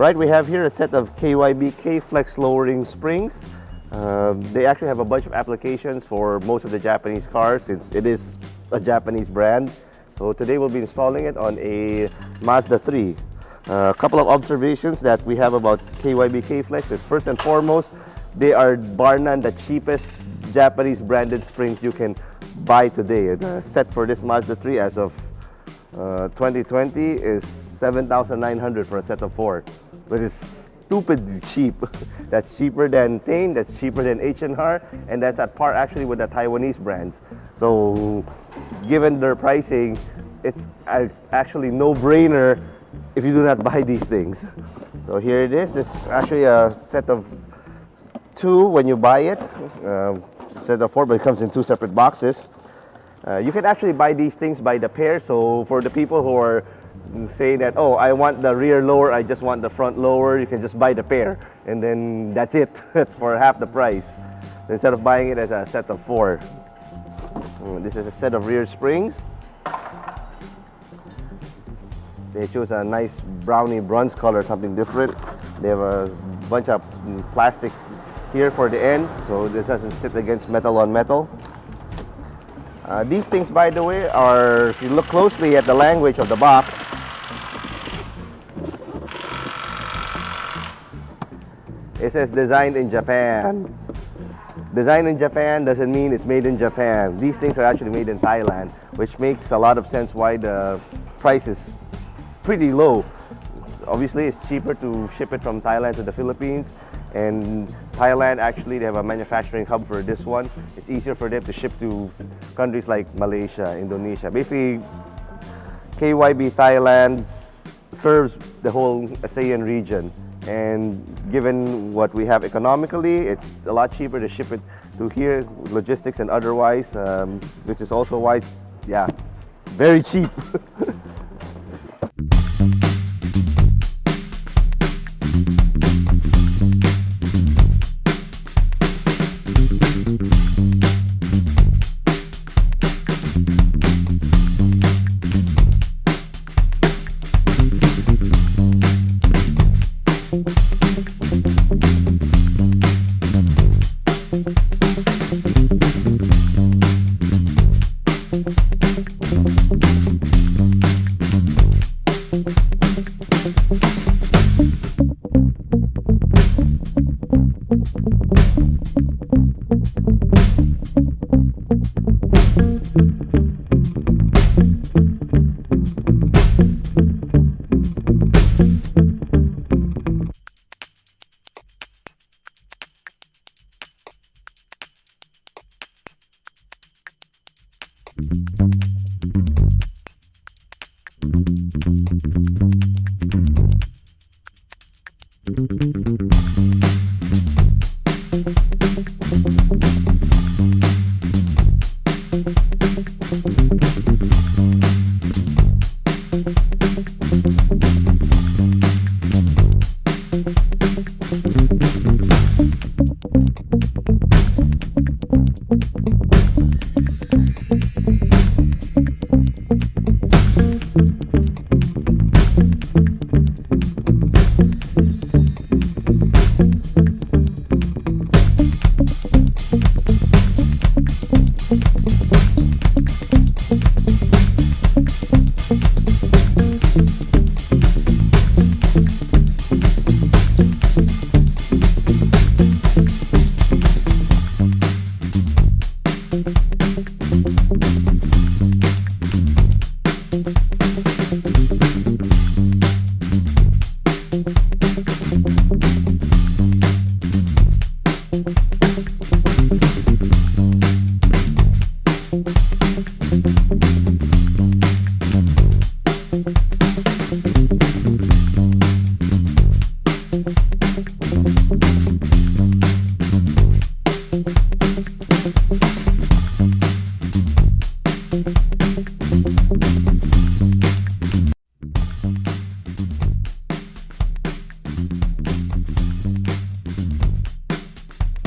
Right, we have here a set of KYB K-Flex lowering springs. They actually have a bunch of applications for most of the Japanese cars since it is a Japanese brand. So today we'll be installing it on a Mazda 3. A couple of observations that we have about KYB K-Flex is, first and foremost, they are bar none the cheapest Japanese branded springs you can buy today. The set for this Mazda 3 as of 2020 is 7,900 for a set of 4, but it's stupidly cheap. That's cheaper than Tain, that's cheaper than H&R, and that's at par actually with the Taiwanese brands. So given their pricing, it's actually no-brainer if you do not buy these things. So here it is. This is actually a set of 2 when you buy it. Set of 4, but it comes in 2 separate boxes. You can actually buy these things by the pair. So for the people who are saying that, oh, I want the rear lower, I just want the front lower, you can just buy the pair, and then that's it for half the price instead of buying it as a set of 4. This is a set of rear springs. They chose a nice brownie bronze color, something different. They have a bunch of plastics here for the end, so this doesn't sit against metal on metal. These things, by the way, are, if you look closely at the language of the box, it says designed in Japan. Designed in Japan doesn't mean it's made in Japan. These things are actually made in Thailand, which makes a lot of sense why the price is pretty low. Obviously, it's cheaper to ship it from Thailand to the Philippines, and Thailand actually, they have a manufacturing hub for this one. It's easier for them to ship to countries like Malaysia, Indonesia. Basically, KYB Thailand serves the whole ASEAN region, and given what we have economically, it's a lot cheaper to ship it to here, logistics and otherwise, which is also why it's, yeah, very cheap.